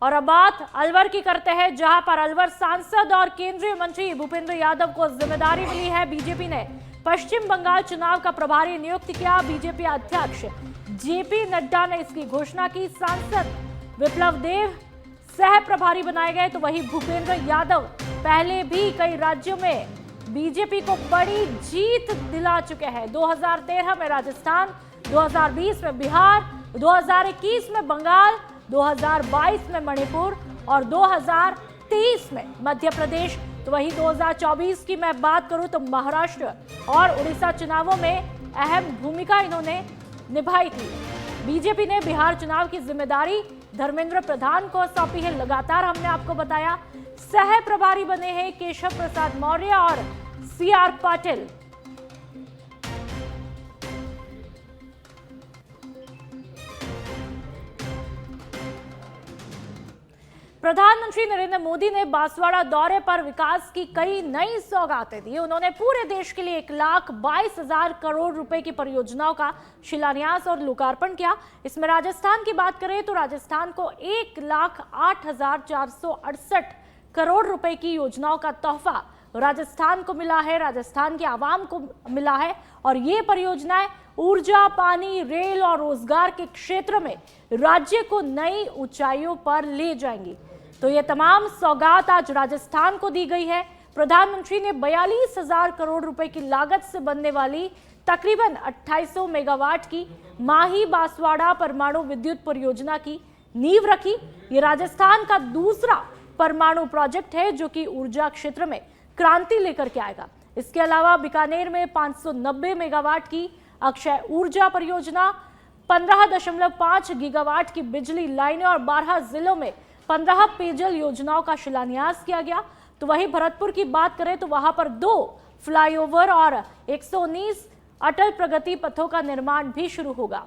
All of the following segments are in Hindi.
और अब बात अलवर की करते हैं, जहां पर अलवर सांसद और केंद्रीय मंत्री भूपेंद्र यादव को जिम्मेदारी मिली है। बीजेपी ने पश्चिम बंगाल चुनाव का प्रभारी नियुक्त किया। बीजेपी अध्यक्ष जेपी नड्डा ने इसकी घोषणा की। सांसद विप्लव देव सह प्रभारी बनाए गए, तो वहीं भूपेंद्र यादव पहले भी कई राज्यों में बीजेपी को बड़ी जीत दिला चुके हैं। 2013 में राजस्थान, 2020 में बिहार, 2021 में बंगाल, 2022 में मणिपुर और 2023 में मध्य प्रदेश। तो वहीं 2024 की मैं बात करूं तो महाराष्ट्र और उड़ीसा चुनावों में अहम भूमिका इन्होंने निभाई थी। बीजेपी ने बिहार चुनाव की जिम्मेदारी धर्मेंद्र प्रधान को सौंपी है। लगातार हमने आपको बताया सह प्रभारी बने हैं केशव प्रसाद मौर्य और सीआर पाटिल। प्रधानमंत्री नरेंद्र मोदी ने बांसवाड़ा दौरे पर विकास की कई नई सौगातें दी। उन्होंने पूरे देश के लिए 1,22,000 करोड़ रुपए की परियोजनाओं का शिलान्यास और लोकार्पण किया। इसमें राजस्थान की बात करें तो राजस्थान को 1,08,468 करोड़ रुपए की योजनाओं का तोहफा राजस्थान को मिला है, राजस्थान की आवाम को मिला है। और ये परियोजनाएं ऊर्जा, पानी, रेल और रोजगार के क्षेत्र में राज्य को नई ऊंचाइयों पर ले जाएंगी। तो ये तमाम सौगात आज राजस्थान को दी गई है। प्रधानमंत्री ने 42,000 करोड़ रुपए की लागत से बनने वाली तकरीबन 2800 मेगावाट की माही बांसवाड़ा परमाणु विद्युत परियोजना की नींव रखी। ये राजस्थान का दूसरा परमाणु प्रोजेक्ट है जो कि ऊर्जा क्षेत्र में क्रांति लेकर के आएगा। इसके अलावा बीकानेर में 590 मेगावाट की अक्षय ऊर्जा परियोजना, 15.5 गीगावाट की बिजली लाइनें और 12 जिलों में 15 पेयजल योजनाओं का शिलान्यास किया गया। तो वहीं भरतपुर की बात करें तो वहां पर 2 फ्लाईओवर और 119 अटल प्रगति पथों का निर्माण भी शुरू होगा।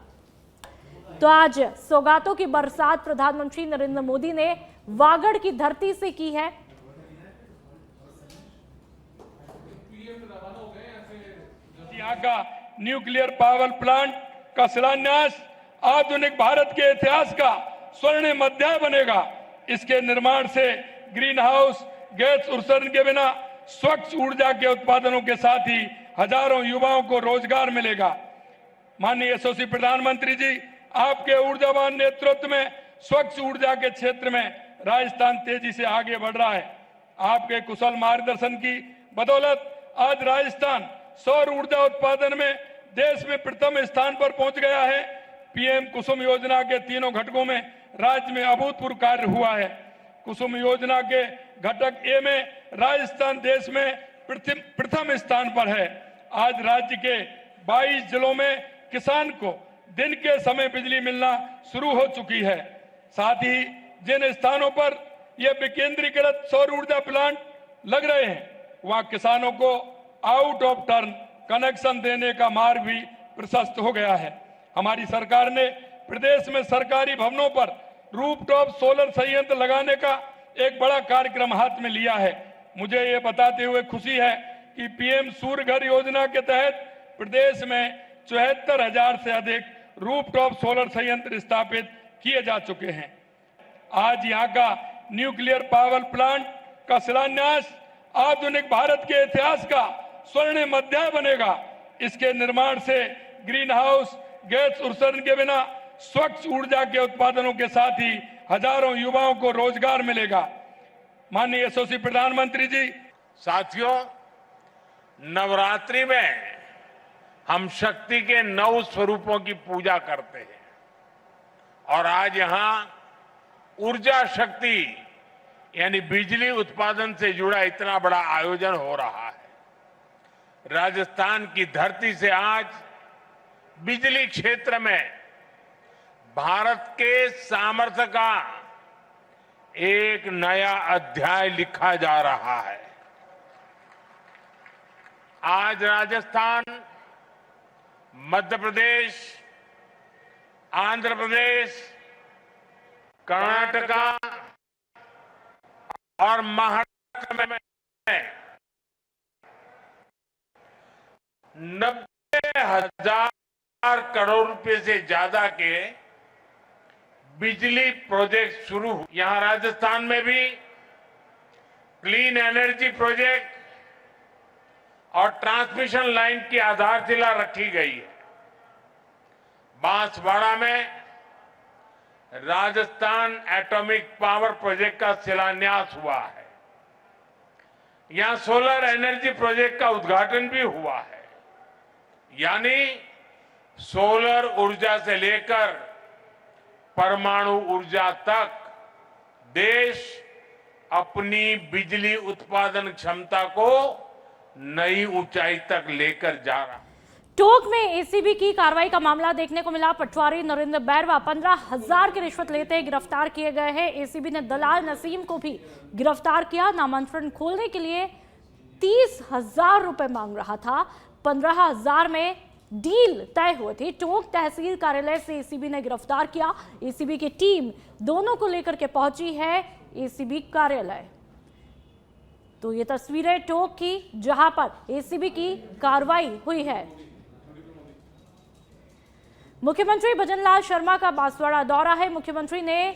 तो आज सौगातों की बरसात प्रधानमंत्री नरेंद्र मोदी ने वागड़ की धरती से की है। यहाँ का न्यूक्लियर पावर प्लांट का शिलान्यास आधुनिक भारत के इतिहास का स्वर्णिम अध्याय बनेगा। इसके निर्माण से ग्रीन हाउस गैस उत्सर्जन के बिना स्वच्छ ऊर्जा के उत्पादनों के साथ ही हजारों युवाओं को रोजगार मिलेगा। माननीय यशस्वी प्रधानमंत्री जी, आपके ऊर्जावान नेतृत्व में स्वच्छ ऊर्जा के क्षेत्र में राजस्थान तेजी से आगे बढ़ रहा है। आपके कुशल मार्गदर्शन की बदौलत आज राजस्थान सौर ऊर्जा उत्पादन में देश में प्रथम स्थान पर पहुंच गया है। पीएम कुसुम योजना के तीनों घटकों में राज्य में अभूतपूर्व कार्य हुआ है। कुसुम योजना के घटक ए में राजस्थान देश में प्रथम स्थान पर है। आज राज्य के 22 जिलों में किसान को दिन के समय बिजली मिलना शुरू हो चुकी है। साथ ही जिन स्थानों पर यह विकेंद्रीकृत सौर ऊर्जा प्लांट लग रहे हैं, वहां किसानों को आउट ऑफ टर्न कनेक्शन देने का मार्ग भी प्रशस्त हो गया है। हमारी सरकार ने प्रदेश में सरकारी भवनों पर रूफटॉप सोलर संयंत्र लगाने का एक बड़ा कार्यक्रम हाथ में लिया है। मुझे ये बताते हुए खुशी है कि पीएम सूर्य घर योजना के तहत प्रदेश में 74,000 से अधिक रूफटॉप सोलर संयंत्र स्थापित किए जा चुके हैं। आज यहाँ का न्यूक्लियर पावर प्लांट का शिलान्यास आधुनिक भारत के इतिहास का स्वर्णिम अध्याय बनेगा। इसके निर्माण से ग्रीन हाउस गैस उत्सर्जन के बिना स्वच्छ ऊर्जा के उत्पादनों के साथ ही हजारों युवाओं को रोजगार मिलेगा। माननीय यशस्वी प्रधानमंत्री जी, साथियों, नवरात्रि में हम शक्ति के 9 स्वरूपों की पूजा करते हैं और आज यहां ऊर्जा शक्ति यानी बिजली उत्पादन से जुड़ा इतना बड़ा आयोजन हो रहा है। राजस्थान की धरती से आज बिजली क्षेत्र में भारत के सामर्थ्य का एक नया अध्याय लिखा जा रहा है। आज राजस्थान, मध्य प्रदेश, आंध्र प्रदेश, कर्नाटका और महाराष्ट्र में 90,000 करोड़ रुपए से ज्यादा के बिजली प्रोजेक्ट शुरू हुए। यहां राजस्थान में भी क्लीन एनर्जी प्रोजेक्ट और ट्रांसमिशन लाइन की आधारशिला रखी गई है। बांसवाड़ा में राजस्थान एटॉमिक पावर प्रोजेक्ट का शिलान्यास हुआ है। यहां सोलर एनर्जी प्रोजेक्ट का उद्घाटन भी हुआ है। यानी सोलर ऊर्जा से लेकर परमाणु ऊर्जा तक देश अपनी बिजली उत्पादन क्षमता को नई ऊंचाई तक लेकर जा रहा है। टोंक में एसीबी की कार्रवाई का मामला देखने को मिला। पटवारी नरेंद्र बैरवा 15,000 की रिश्वत लेते गिरफ्तार किए गए हैं। एसीबी ने दलाल नसीम को भी गिरफ्तार किया। नामांतरण खोलने के लिए 30,000 रुपए मांग रहा था। 15,000 में डील तय हुई थी। टोंक तहसील कार्यालय से एसीबी ने गिरफ्तार किया। एसीबी की टीम दोनों को लेकर के पहुंची है एसीबी कार्यालय। तो ये तस्वीरें टोंक की, जहां पर एसीबी की कार्रवाई हुई है। मुख्यमंत्री भजनलाल शर्मा का बांसवाड़ा दौरा है। मुख्यमंत्री ने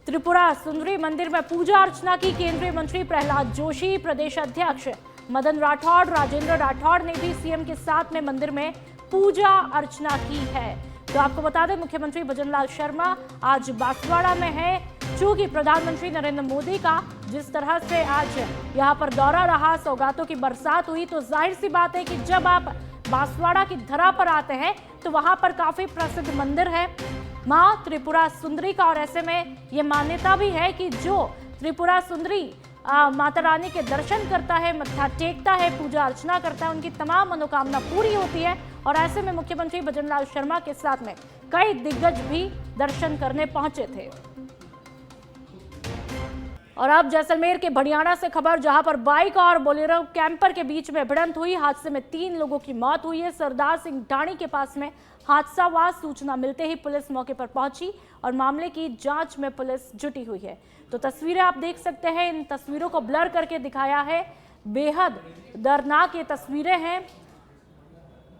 त्रिपुरा सुंदरी मंदिर में पूजा अर्चना की। केंद्रीय मंत्री प्रहलाद जोशी, प्रदेश अध्यक्ष मदन राठौड़, राजेंद्र राठौड़ ने भी सीएम के साथ में मंदिर में पूजा अर्चना की है। तो आपको बता दें, मुख्यमंत्री भजनलाल शर्मा आज बांसवाड़ा में है। चूंकि प्रधानमंत्री नरेंद्र मोदी का जिस तरह से आज यहां पर दौरा रहा, सौगातों की बरसात हुई, तो जाहिर सी बात है कि जब आप बांसवाड़ा की धरा पर आते हैं तो वहां पर काफी प्रसिद्ध मंदिर है मां त्रिपुरा सुंदरी का। और ऐसे में ये मान्यता भी है कि जो त्रिपुरा सुंदरी माता रानी के दर्शन करता है, मत्था टेकता है, पूजा अर्चना करता है, उनकी तमाम मनोकामना पूरी होती है। और ऐसे में मुख्यमंत्री भजनलाल शर्मा के साथ में कई दिग्गज भी दर्शन करने पहुंचे थे। और अब जैसलमेर के भड़ियाना से खबर, जहां पर बाइक और बोलेरो कैंपर के बीच में भिड़ंत हुई। हादसे में 3 लोगों की मौत हुई है। सरदार सिंह ढाणी के पास में हादसा हुआ। सूचना मिलते ही पुलिस मौके पर पहुंची और मामले की जांच में पुलिस जुटी हुई है। तो तस्वीरें आप देख सकते हैं। इन तस्वीरों को ब्लर करके दिखाया है। बेहद दर्दनाक ये तस्वीरें हैं,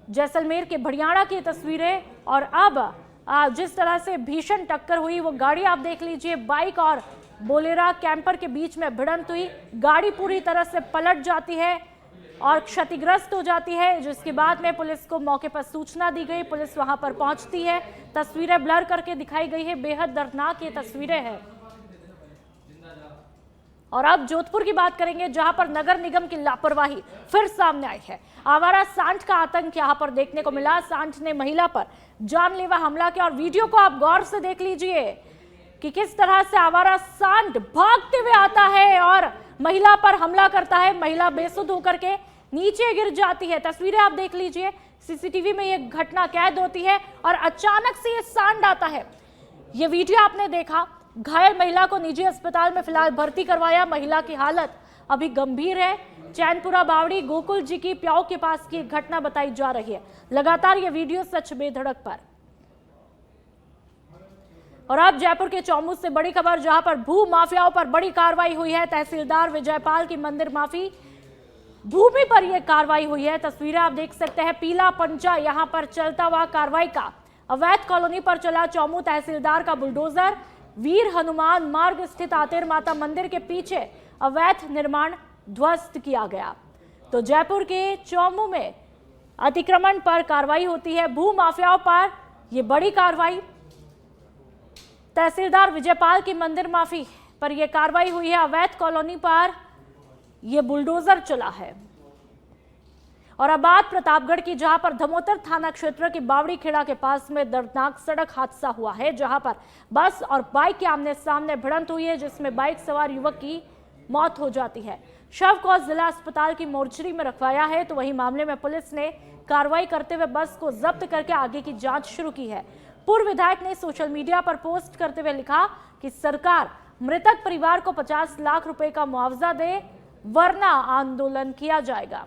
जैसलमेर के भड़ियाना की तस्वीरें। और अब जिस तरह से भीषण टक्कर हुई, वो गाड़ी आप देख लीजिए। बाइक और बोलेरा कैंपर के बीच में भिड़ंत हुई। गाड़ी पूरी तरह से पलट जाती है और क्षतिग्रस्त हो जाती है, जिसके बाद में पुलिस को मौके पर सूचना दी गई। पुलिस वहां पर पहुंचती है। तस्वीरें ब्लर करके दिखाई गई है। बेहद दर्दनाक ये तस्वीरें हैं। और अब जोधपुर की बात करेंगे, जहां पर नगर निगम की लापरवाही फिर सामने आई है। आवारा सांड का आतंक यहां पर देखने को मिला। सांड ने महिला पर जानलेवा हमला किया। और वीडियो को आप गौर से देख लीजिए कि किस तरह से आवारा सांड भागते हुए आता है और महिला पर हमला करता है। महिला बेसुध होकर के नीचे गिर जाती है। तस्वीरें आप देख लीजिए। सीसीटीवी में यह घटना कैद होती है और अचानक से ये सांड आता है। ये वीडियो आपने देखा। घायल महिला को निजी अस्पताल में फिलहाल भर्ती करवाया। महिला की हालत अभी गंभीर है। चैनपुरा बावड़ी गोकुल जी की प्याऊ के पास की घटना बताई जा रही है। लगातार ये वीडियो सच बेधड़क पर। और अब जयपुर के चौमू से बड़ी खबर, जहां पर भू माफियाओं पर बड़ी कार्रवाई हुई है। तहसीलदार विजयपाल की मंदिर माफी भूमि पर यह कार्रवाई हुई है। तस्वीरें आप देख सकते हैं। पीला पंचा यहां पर चलता हुआ कार्रवाई का। अवैध कॉलोनी पर चला चौमू तहसीलदार का बुलडोजर। वीर हनुमान मार्ग स्थित आतेर माता मंदिर के पीछे अवैध निर्माण ध्वस्त किया गया। तो जयपुर के चौमू में अतिक्रमण पर कार्रवाई होती है। भू माफियाओं पर यह बड़ी कार्रवाई। तहसीलदार विजयपाल की मंदिर माफी पर यह कार्रवाई हुई है। अवैध कॉलोनी पर यह बुलडोजर चला है। और अब बात प्रतापगढ़ की, जहां पर धमोतर थाना क्षेत्र के बावड़ी खेड़ा के पास में दर्दनाक सड़क हादसा हुआ है, जहां पर बस और बाइक के आमने सामने भिड़ंत हुई है, जिसमें बाइक सवार युवक की मौत हो जाती है। शव को जिला अस्पताल की मोर्चरी में रखवाया है। तो वहीं मामले में पुलिस ने कार्रवाई करते हुए बस को जब्त करके आगे की जांच शुरू की है। पूर्व विधायक ने सोशल मीडिया पर पोस्ट करते हुए लिखा कि सरकार मृतक परिवार को 50 लाख रुपए का मुआवजा दे, वरना आंदोलन किया जाएगा।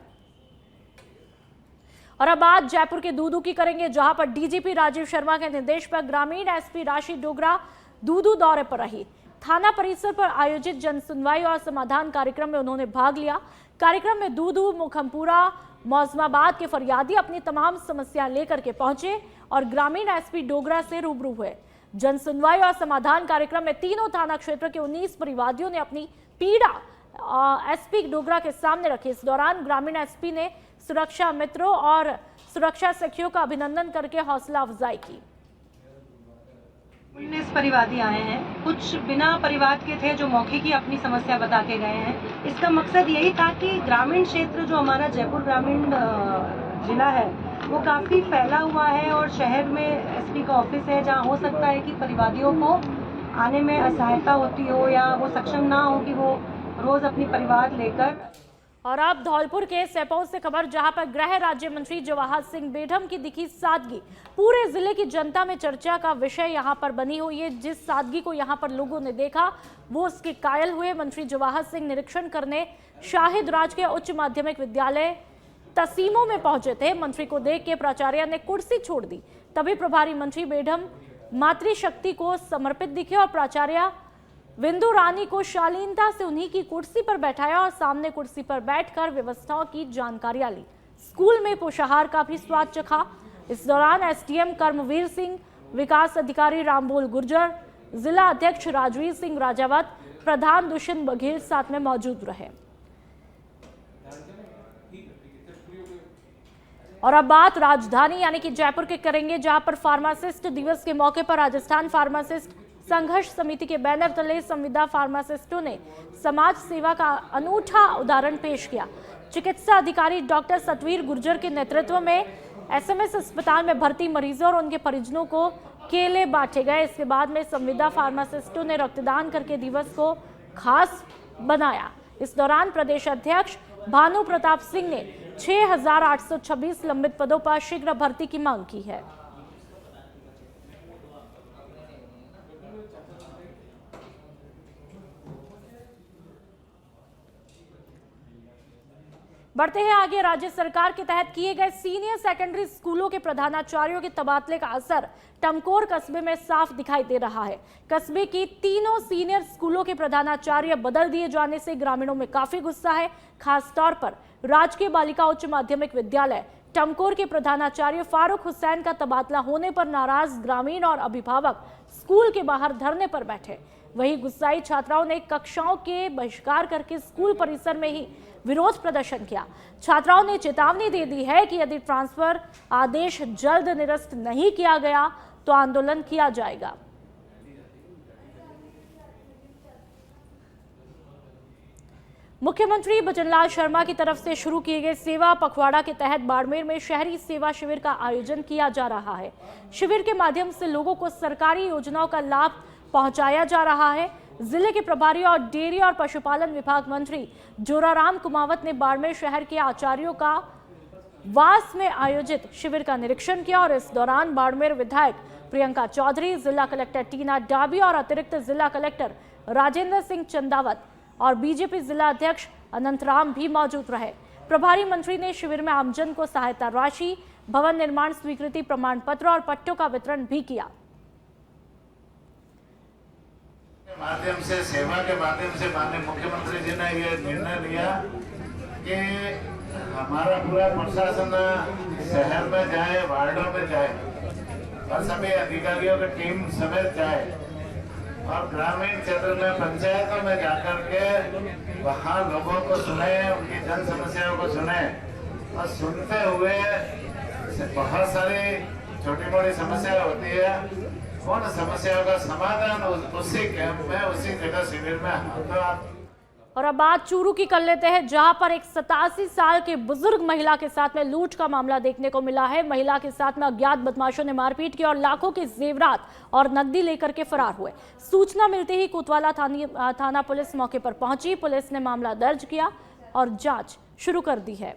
और अब बात जयपुर के दूदू की करेंगे, जहां पर डीजीपी राजीव शर्मा के निर्देश पर ग्रामीण एसपी राशि डोगरा दूदू दौरे पर रही। थाना परिसर पर आयोजित जन सुनवाई और समाधान कार्यक्रम में उन्होंने भाग लिया। कार्यक्रम में दूदू, मुखमपुरा, मौजमाबाद के फरियादी अपनी तमाम समस्या लेकर के पहुंचे और ग्रामीण एसपी डोगरा से रूबरू हुए। जन सुनवाई और समाधान कार्यक्रम में तीनों थाना क्षेत्र के 19 परिवादियों ने अपनी पीड़ा एसपी डोगरा के सामने रखी। इस दौरान ग्रामीण एसपी ने सुरक्षा मित्रों और सुरक्षा सखियों का अभिनंदन करके हौसला अफजाई की। 19 परिवादी आए हैं, कुछ बिना परिवाद के थे जो मौके की अपनी समस्या बता के गए हैं। इसका मकसद यही था कि ग्रामीण क्षेत्र जो हमारा जयपुर ग्रामीण जिला है वो काफ़ी फैला हुआ है और शहर में एसपी का ऑफिस है जहां हो सकता है कि परिवादियों को आने में असहायता होती हो या वो सक्षम ना हो कि वो रोज अपनी परिवार लेकर। और अब धौलपुर के सेपौ से खबर, जहां पर गृह राज्य मंत्री जवाहर सिंह बेढम की दिखी सादगी पूरे जिले की जनता में चर्चा का विषय यहां पर बनी हुई है। जिस सादगी को यहां पर लोगों ने देखा वो उसके कायल हुए। मंत्री जवाहर सिंह निरीक्षण करने शाहिद राजकीय उच्च माध्यमिक विद्यालय तसीमों में पहुंचे थे। मंत्री को देख के प्राचार्य ने कुर्सी छोड़ दी। तभी प्रभारी मंत्री बेढम मातृशक्ति को समर्पित दिखे और प्राचार्य विंदु रानी को शालीनता से उन्हीं की कुर्सी पर बैठाया और सामने कुर्सी पर बैठकर व्यवस्थाओं की जानकारियां ली। स्कूल में पोषाहार का भी स्वाद चखा। इस दौरान एसडीएम कर्मवीर सिंह, विकास अधिकारी रामबोल गुर्जर, जिला अध्यक्ष राजवीर सिंह राजावत, प्रधान दुष्यंत बघेल साथ में मौजूद रहे। और अब बात राजधानी यानी कि जयपुर के करेंगे, जहां पर फार्मासिस्ट दिवस के मौके पर राजस्थान फार्मासिस्ट संघर्ष समिति के बैनर तले संविदा फार्मासिस्टों ने समाज सेवा का अनूठा उदाहरण पेश किया। चिकित्सा अधिकारी डॉक्टर सतवीर गुर्जर के नेतृत्व में एसएमएस अस्पताल में भर्ती मरीजों और उनके परिजनों को केले बांटे गए। इसके बाद में संविदा फार्मासिस्टों ने रक्तदान करके दिवस को खास बनाया। इस दौरान प्रदेश अध्यक्ष भानु प्रताप सिंह ने 6,826 लंबित पदों पर शीघ्र भर्ती की मांग की है। बढ़ते हैं आगे। राज्य सरकार के तहत किए गए सीनियर सेकेंडरी स्कूलों के प्रधानाचार्यों के तबादले का असर टमकोर कस्बे में साफ दिखाई दे रहा है। कस्बे की तीनों सीनियर स्कूलों के प्रधानाचार्य बदल दिए जाने से ग्रामीणों में काफी गुस्सा है। खासतौर पर राजकीय बालिका उच्च माध्यमिक विद्यालय टमकोर के प्रधानाचार्य फारूक हुसैन का तबादला होने पर नाराज ग्रामीण और अभिभावक स्कूल के बाहर धरने पर बैठे। वहीं गुस्साई छात्राओं ने कक्षाओं के बहिष्कार करके स्कूल परिसर में ही विरोध प्रदर्शन किया। छात्राओं ने चेतावनी दे दी है कि यदि ट्रांसफर आदेश जल्द निरस्त नहीं किया गया तो आंदोलन किया जाएगा। मुख्यमंत्री भजनलाल शर्मा की तरफ से शुरू किए गए सेवा पखवाड़ा के तहत बाड़मेर में शहरी सेवा शिविर का आयोजन किया जा रहा है। शिविर के माध्यम से लोगों को सरकारी योजनाओं का लाभ पहुंचाया जा रहा है। जिले के प्रभारी और डेयरी और पशुपालन विभाग मंत्री जोराराम कुमावत ने बाड़मेर शहर के आचार्यों का वास में आयोजित शिविर का निरीक्षण किया और इस दौरान बाड़मेर विधायक प्रियंका चौधरी, जिला कलेक्टर टीना डाबी और अतिरिक्त जिला कलेक्टर राजेंद्र सिंह चंदावत और बीजेपी जिला अध्यक्ष अनंतराम भी मौजूद रहे। प्रभारी मंत्री ने शिविर में आमजन को सहायता राशि, भवन निर्माण स्वीकृति प्रमाण पत्र और पट्टों का वितरण भी किया। माध्यम से सेवा के माध्यम से माननीय मुख्यमंत्री जी ने ये निर्णय लिया कि हमारा पूरा प्रशासन शहर में जाए, वार्डों में जाए और सभी अधिकारियों की टीम समेत जाए और ग्रामीण क्षेत्र में पंचायतों में जाकर के वहाँ लोगों को सुने, उनकी जन समस्याओं को सुने और सुनते हुए बहुत सारी छोटी मोटी समस्या होती है, उन समस्याओं का समाधान उसी कैंप में, उसी जगह शिविर में होगा। और अब बात चूरू की कर लेते हैं, जहां पर एक 87 साल के बुजुर्ग महिला के साथ में लूट का मामला देखने को मिला है। महिला के साथ में अज्ञात बदमाशों ने मारपीट की और लाखों के जेवरात और नकदी लेकर के फरार हुए। सूचना मिलते ही कोतवाला थाना पुलिस मौके पर पहुंची। पुलिस ने मामला दर्ज किया और जांच शुरू कर दी है।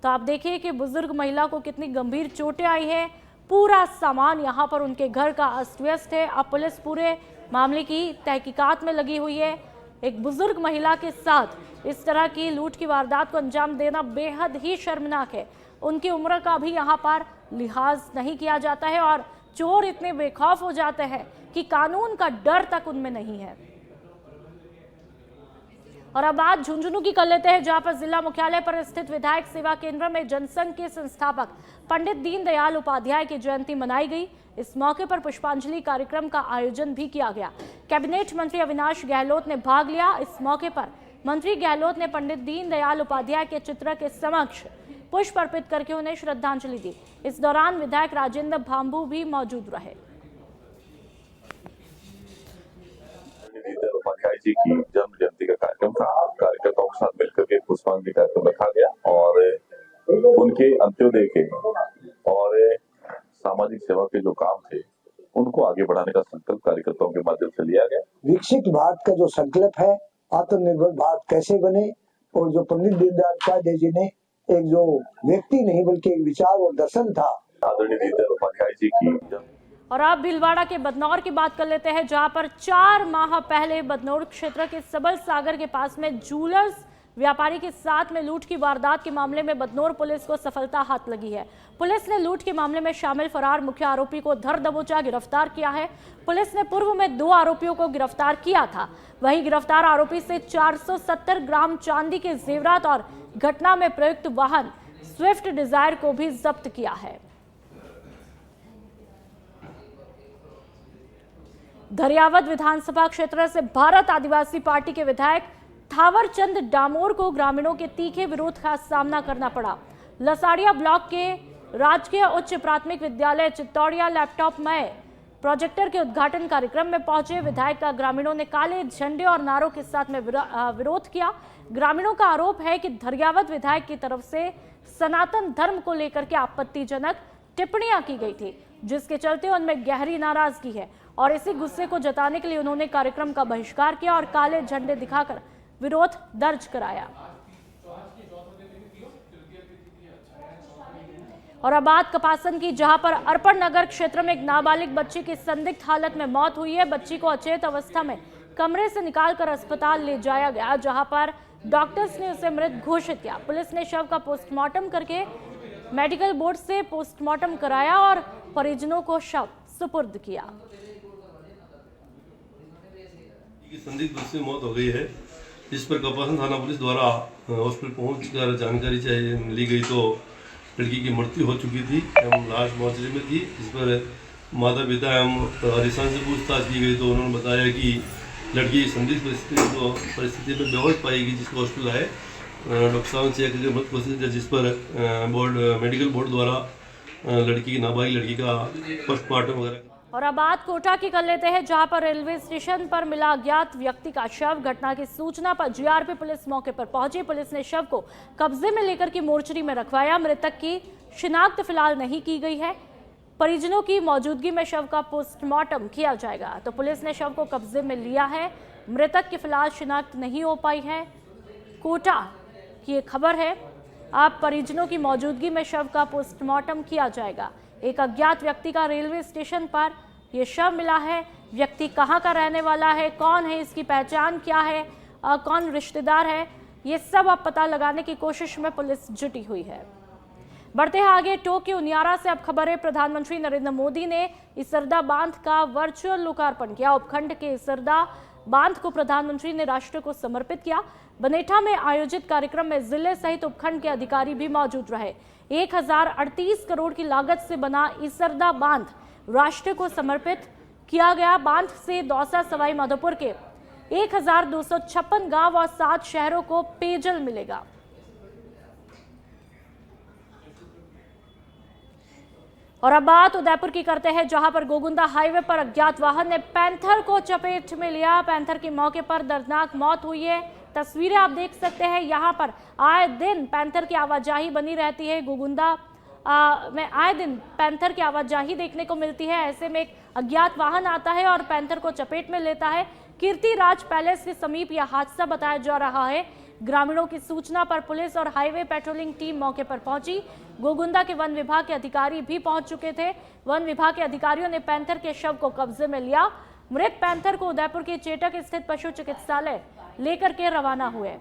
तो आप देखिए कि बुजुर्ग महिला को कितनी गंभीर चोटें आई है। पूरा सामान यहाँ पर उनके घर का अस्त व्यस्त है। अब पुलिस पूरे मामले की तहकीकात में लगी हुई है। एक बुजुर्ग महिला के साथ इस तरह की लूट की वारदात को अंजाम देना बेहद ही शर्मनाक है। उनकी उम्र का भी यहाँ पर लिहाज नहीं किया जाता है और चोर इतने बेखौफ हो जाते हैं कि कानून का डर तक उनमें नहीं है। और अब बात झुंझुनू की कर लेते हैं, जहां पर जिला मुख्यालय पर स्थित विधायक सेवा केंद्र में जनसंघ के संस्थापक पंडित दीनदयाल उपाध्याय की जयंती मनाई गई। इस मौके पर पुष्पांजलि कार्यक्रम का आयोजन भी किया गया। कैबिनेट मंत्री अविनाश गहलोत ने भाग लिया। इस मौके पर मंत्री गहलोत ने पंडित दीनदयाल उपाध्याय के चित्र के समक्ष पुष्प अर्पित करके उन्हें श्रद्धांजलि दी। इस दौरान विधायक राजेंद्र भांबू भी मौजूद रहे। दीनदयाल उपाध्याय जी की जन्म जयंती का कार्यक्रम था। कार्यकर्ताओं के साथ मिलकर के पुष्पांजलि कार्यक्रम रखा गया और उनके अंत्योदय के और सामाजिक सेवा के जो काम थे उनको आगे बढ़ाने का संकल्प कार्यकर्ताओं के माध्यम से लिया गया। विकसित भारत का जो संकल्प है, आत्मनिर्भर भारत कैसे बने, और जो पंडित दीनदयाल उपाध्याय जी ने एक जो व्यक्ति नहीं बल्कि एक विचार और दर्शन था। आदरणीय दीनदयाल उपाध्याय जी की। और अब भीलवाड़ा के बदनौर की बात कर लेते हैं, जहां पर 4 माह पहले बदनौर क्षेत्र के सबल सागर के पास में जूलर्स व्यापारी के साथ में लूट की वारदात के मामले में बदनौर पुलिस को सफलता हाथ लगी है। पुलिस ने लूट के मामले में शामिल फरार मुख्य आरोपी को धर दबोचा गिरफ्तार किया है। पुलिस ने पूर्व में 2 आरोपियों को गिरफ्तार किया था। वहीं गिरफ्तार आरोपी से 470 ग्राम चांदी के जेवरात और घटना में प्रयुक्त वाहन स्विफ्ट डिजायर को भी जब्त किया है। धरियावद विधानसभा क्षेत्र से भारत आदिवासी पार्टी के विधायक थावरचंद डामोर को ग्रामीणों के तीखे विरोध का सामना करना पड़ा। लसाड़िया ब्लॉक के राजकीय उच्च प्राथमिक विद्यालय चित्तौड़िया लैपटॉप में प्रोजेक्टर के उद्घाटन कार्यक्रम में पहुंचे विधायक का ग्रामीणों ने काले झंडे और नारों के साथ में विरोध किया। ग्रामीणों का आरोप है कि धरियावद विधायक की तरफ से सनातन धर्म को लेकर के आपत्तिजनक टिप्पणियां की गई थी, जिसके चलते उनमें गहरी नाराजगी है और इसी गुस्से को जताने के लिए उन्होंने कार्यक्रम का बहिष्कार किया और काले झंडे दिखाकर विरोध दर्ज कराया। और अब बात कपासन की, जहां पर अर्पण नगर क्षेत्र में एक नाबालिग बच्ची की संदिग्ध हालत में मौत हुई है। बच्ची को अचेत अवस्था में कमरे से निकालकर अस्पताल ले जाया गया, जहां पर डॉक्टर्स ने उसे मृत घोषित किया। पुलिस ने शव का पोस्टमार्टम करके मेडिकल बोर्ड से पोस्टमार्टम कराया और परिजनों को शव सुपुर्द किया। संदिग्ध उससे मौत हो गई है। इस पर कपासन थाना पुलिस द्वारा हॉस्पिटल पहुंचकर जानकारी चाहिए मिली गई तो लड़की की मृत्यु हो चुकी थी एवं लाश मौचरी में थी। इस पर माता पिता एवं परिजन से पूछताछ की गई तो उन्होंने बताया कि लड़की संदिग्ध परिस्थिति में बेहोश पाई गई, जिसको हॉस्पिटल आए डॉक्टर साहब ने चेक करके मृत घोषित किया, जिस पर मेडिकल बोर्ड द्वारा लड़की की नाबालिग लड़की का पोस्टमार्टम वगैरह। और अब बात कोटा की कर लेते हैं, जहां पर रेलवे स्टेशन पर मिला अज्ञात व्यक्ति का शव। घटना की सूचना पर जीआरपी पुलिस मौके पर पहुंची। पुलिस ने शव को कब्जे में लेकर के मोर्चरी में रखवाया। मृतक की शिनाख्त फिलहाल नहीं की गई है। परिजनों की मौजूदगी में शव का पोस्टमार्टम किया जाएगा। तो पुलिस ने शव को कब्जे में लिया है। मृतक की फिलहाल शिनाख्त नहीं हो पाई है। कोटा की ये खबर है। आप परिजनों की मौजूदगी में शव का पोस्टमार्टम किया जाएगा। एक अज्ञात व्यक्ति का रेलवे स्टेशन पर यह शव मिला है। व्यक्ति कहां का रहने वाला है, कौन है, इसकी पहचान क्या है, कौन रिश्तेदार है, ये सब अब पता लगाने की कोशिश में पुलिस जुटी हुई है। बढ़ते हैं आगे। टोक के उनियारा से अब खबर है। प्रधानमंत्री नरेंद्र मोदी ने इसरदा बांध का वर्चुअल लोकार्पण किया। उपखंड के इसरदा बांध को प्रधानमंत्री ने राष्ट्र को समर्पित किया। बनेठा में आयोजित कार्यक्रम में जिले सहित उपखंड के अधिकारी भी मौजूद रहे। 1038 करोड़ की लागत से बना इसरदा बांध राष्ट्र को समर्पित किया गया। बांध से दौसा सवाई माधोपुर के 1256 गांव और 7 शहरों को पेयजल मिलेगा। और अब बात उदयपुर की करते हैं, जहां पर गोगुंदा हाईवे पर अज्ञात वाहन ने पैंथर को चपेट में लिया। पैंथर की मौके पर दर्दनाक मौत हुई है। तस्वीरें आप देख सकते हैं। यहां पर आए दिन पैंथर की आवाजाही बनी रहती है। गोगुंदा में आए दिन पैंथर की आवाजाही देखने को मिलती है। ऐसे में एक अज्ञात वाहन आता है और पैंथर को चपेट में लेता है। कीर्तिराज पैलेस के समीप यह हादसा बताया जा रहा है। ग्रामीणों की सूचना पर पुलिस और हाईवे पेट्रोलिंग टीम मौके पर पहुंची। गोगुंदा के वन विभाग के अधिकारी भी पहुंच चुके थे। वन विभाग के अधिकारियों ने पैंथर के शव को कब्जे में लिया। मृत पैंथर को उदयपुर के चेटक स्थित पशु चिकित्सालय लेकर के रवाना हुए।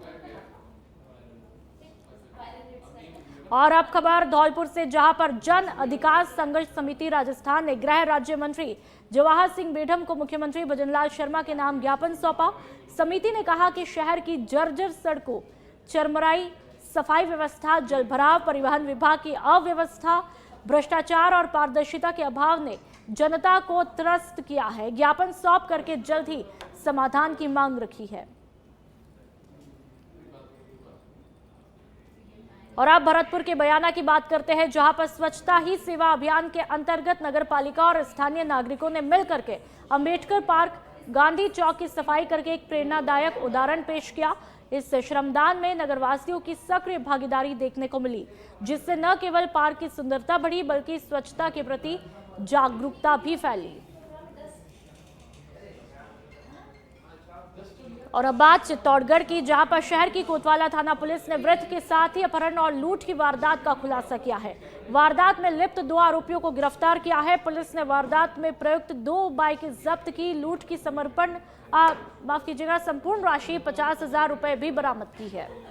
और अब खबर धौलपुर से, जहां पर जन अधिकार संघर्ष समिति राजस्थान ने गृह राज्य मंत्री जवाहर सिंह बेढम को मुख्यमंत्री भजनलाल शर्मा के नाम ज्ञापन सौंपा। समिति ने कहा कि शहर की जर्जर सड़कों, चरमराई, सफाई व्यवस्था, जलभराव, परिवहन विभाग की अव्यवस्था, भ्रष्टाचार और पारदर्शिता के अभाव ने जनता को त्रस्त किया है। ज्ञापन सौंप करके जल्द ही समाधान की मांग रखी है। और अब भरतपुर के बयाना की बात करते हैं, जहां पर स्वच्छता ही सेवा अभियान के अंतर्गत नगरपालिका और स्थानीय नागरिकों ने मिलकर के अंबेडकर पार्क, गांधी चौक की सफाई करके एक प्रेरणादायक उदाहरण पेश किया। इस श्रमदान में नगरवासियों की सक्रिय भागीदारी देखने को मिली, जिससे न केवल पार्क की सुंदरता बढ़ी बल्कि स्वच्छता के प्रति जागरूकता भी फैली। और अब बात चित्तौड़गढ़ की, जहां पर शहर की कोतवाली थाना पुलिस ने वृद्ध के साथ ही अपहरण और लूट की वारदात का खुलासा किया है। वारदात में लिप्त 2 आरोपियों को गिरफ्तार किया है। पुलिस ने वारदात में प्रयुक्त 2 बाइक जब्त की। लूट की संपूर्ण राशि 50,000 रुपए भी बरामद की है।